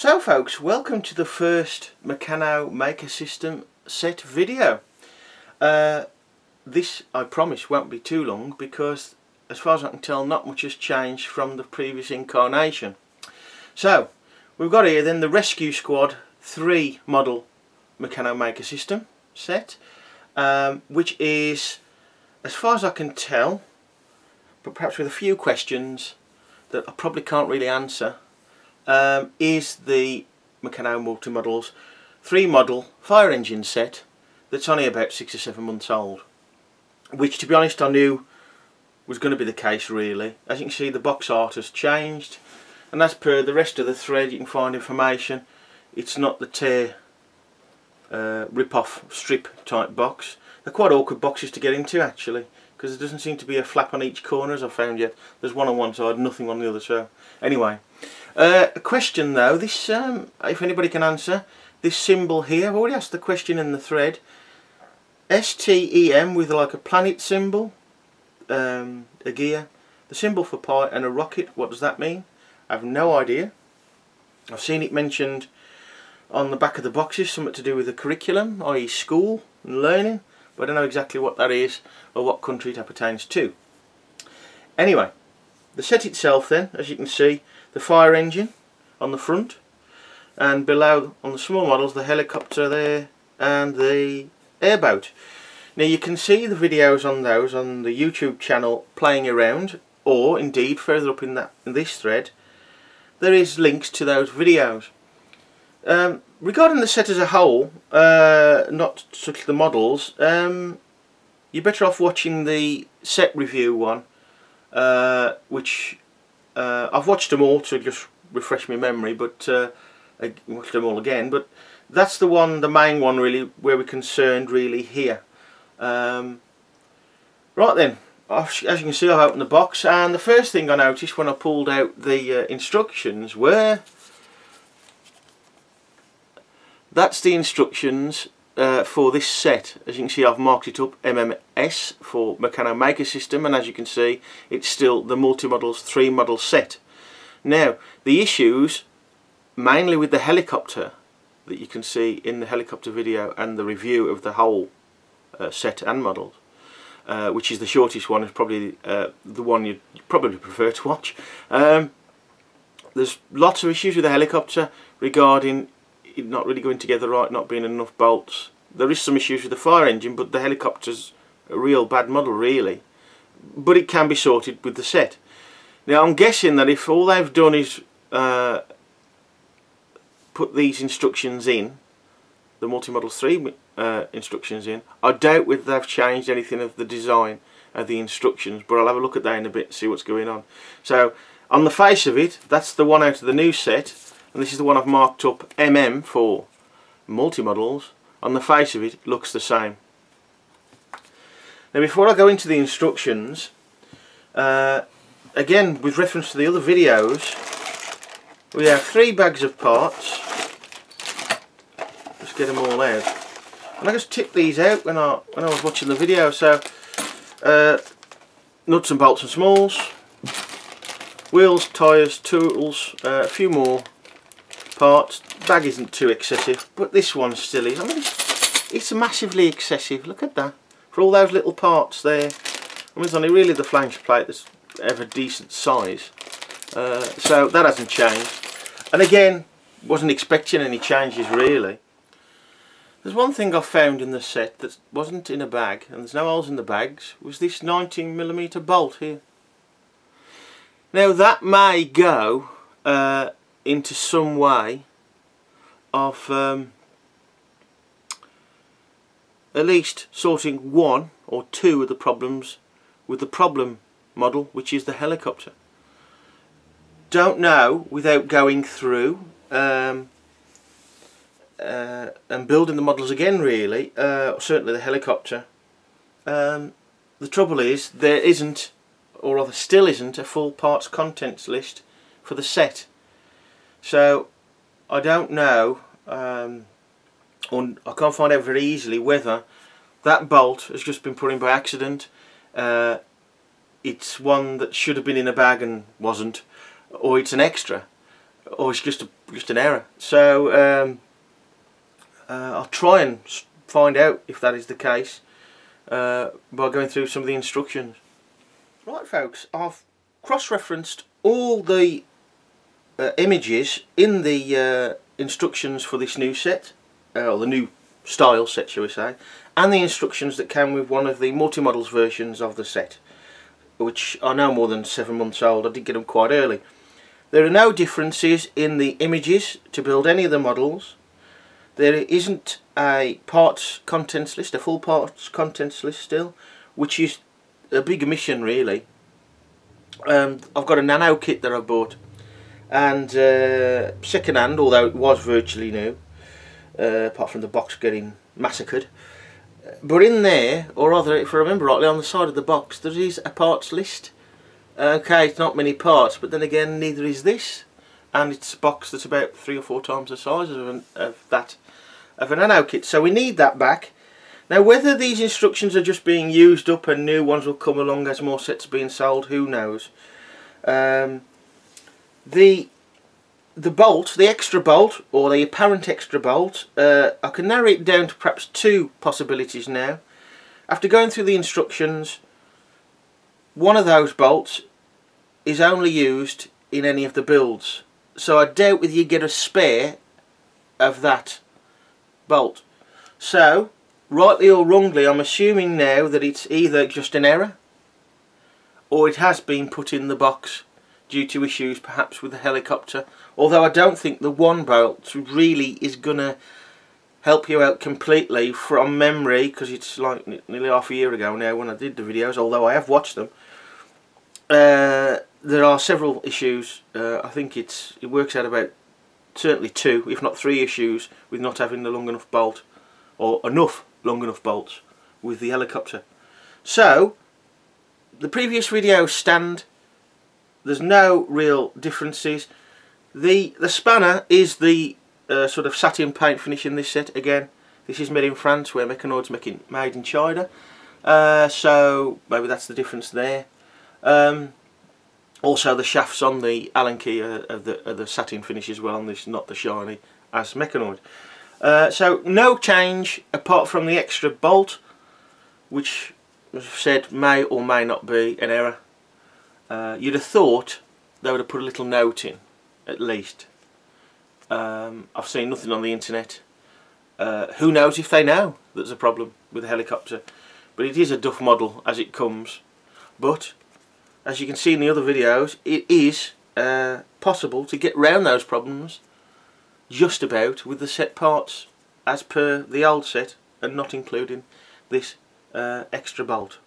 So folks, welcome to the first Meccano Maker System set video. This, I promise, won't be too long because as far as I can tell not much has changed from the previous incarnation. So we've got here then the Rescue Squad 3 model Meccano Maker System set, which is, as far as I can tell, but perhaps with a few questions that I probably can't really answer, is the Meccano Multi-Models 3 model fire engine set that's only about 6 or 7 months old, which to be honest I knew was going to be the case really. As you can see, the box art has changed, and as per the rest of the thread you can find information. It's not the tear rip-off strip type box. They're quite awkward boxes to get into actually, because there doesn't seem to be a flap on each corner as I've found yet. There's one on one side, nothing on the other. So anyway, a question though, this if anybody can answer, this symbol here, I've already asked the question in the thread. STEM with like a planet symbol, a gear, the symbol for pi and a rocket, what does that mean? I have no idea. I've seen it mentioned on the back of the boxes, something to do with the curriculum, i.e. school and learning, but I don't know exactly what that is or what country it appertains to. Anyway, the set itself then, as you can see, the fire engine on the front, and below on the small models the helicopter there and the airboat. Now you can see the videos on those on the YouTube channel playing around, or indeed further up in this thread there is links to those videos. Regarding the set as a whole, not such the models, you're better off watching the set review one, which I've watched them all to just refresh my memory, but I watched them all again, but that's the one, the main one really, where we're concerned really here. Right then, as you can see, I've opened the box, and the first thing I noticed when I pulled out the instructions were, that's the instructions for this set. As you can see, I've marked it up MMS for Meccano Maker System, and as you can see it's still the Multi-Models 3 model set. Now the issues mainly with the helicopter that you can see in the helicopter video and the review of the whole set and models, which is the shortest one, is probably the one you'd probably prefer to watch. There's lots of issues with the helicopter regarding it not really going together right, not being enough bolts. There is some issues with the fire engine, but the helicopter's a real bad model really, but it can be sorted with the set. Now I'm guessing that if all they've done is put these instructions in, the Multi-Models 3 instructions in, I doubt whether they've changed anything of the design of the instructions, but I'll have a look at that in a bit and see what's going on. So on the face of it, that's the one out of the new set, and this is the one I've marked up MM for Multi-Models. On the face of it, it looks the same. Now before I go into the instructions, again with reference to the other videos, we have 3 bags of parts. Just get them all out, and I just tipped these out when I was watching the video. So nuts and bolts and smalls, wheels, tyres, tools, a few more parts. The bag isn't too excessive, but this one still is. I mean, it's massively excessive. Look at that, for all those little parts there. I mean, it's only really the flange plate that's ever decent size, so that hasn't changed. And again, wasn't expecting any changes really. There's one thing I found in the set that wasn't in a bag, and there's no holes in the bags, was this 19mm bolt here. Now that may go into some way of at least sorting 1 or 2 of the problems with the problem model, which is the helicopter. Don't know without going through and building the models again really, certainly the helicopter. The trouble is there isn't, or rather still isn't, a full parts contents list for the set. So I don't know, or I can't find out very easily whether that bolt has just been put in by accident, it's one that should have been in a bag and wasn't, or it's an extra, or it's just an error. So I'll try and find out if that is the case by going through some of the instructions. Right folks, I've cross-referenced all the images in the instructions for this new set, or the new style set shall we say, and the instructions that came with one of the multi-models versions of the set, which are now more than 7 months old. I did get them quite early. There are no differences in the images to build any of the models. There isn't a parts contents list, a full parts contents list still, which is a big omission really. I've got a nano kit that I bought, and second hand, although it was virtually new, apart from the box getting massacred. But in there, or rather if I remember rightly, on the side of the box there is a parts list. Okay, it's not many parts, but then again neither is this, and it's a box that's about 3 or 4 times the size of a nano kit, so we need that back. Now whether these instructions are just being used up and new ones will come along as more sets are being sold, who knows. The bolt, the extra bolt, or the apparent extra bolt, I can narrow it down to perhaps 2 possibilities now. After going through the instructions, one of those bolts is only used in any of the builds, so I doubt whether you get a spare of that bolt. So, rightly or wrongly, I'm assuming now that it's either just an error or it has been put in the box due to issues perhaps with the helicopter, although I don't think the one bolt really is gonna help you out completely from memory, because it's like nearly half a year ago now when I did the videos, although I have watched them. There are several issues. I think it works out about certainly 2 if not 3 issues with not having the long enough bolt, or enough long enough bolts with the helicopter. So the previous videos stand. There's no real differences. The spanner is the sort of satin paint finish in this set. Again, this is made in France, where Meccano's made in China. So maybe that's the difference there. Also the shafts on the Allen key are the satin finish as well, and this is not the shiny as Meccano. So no change apart from the extra bolt, which as I've said may or may not be an error. You'd have thought they would have put a little note in, at least. I've seen nothing on the internet. Who knows if they know there's a problem with the helicopter, but it is a duff model as it comes. But as you can see in the other videos, it is possible to get round those problems just about with the set parts as per the old set, and not including this extra bolt.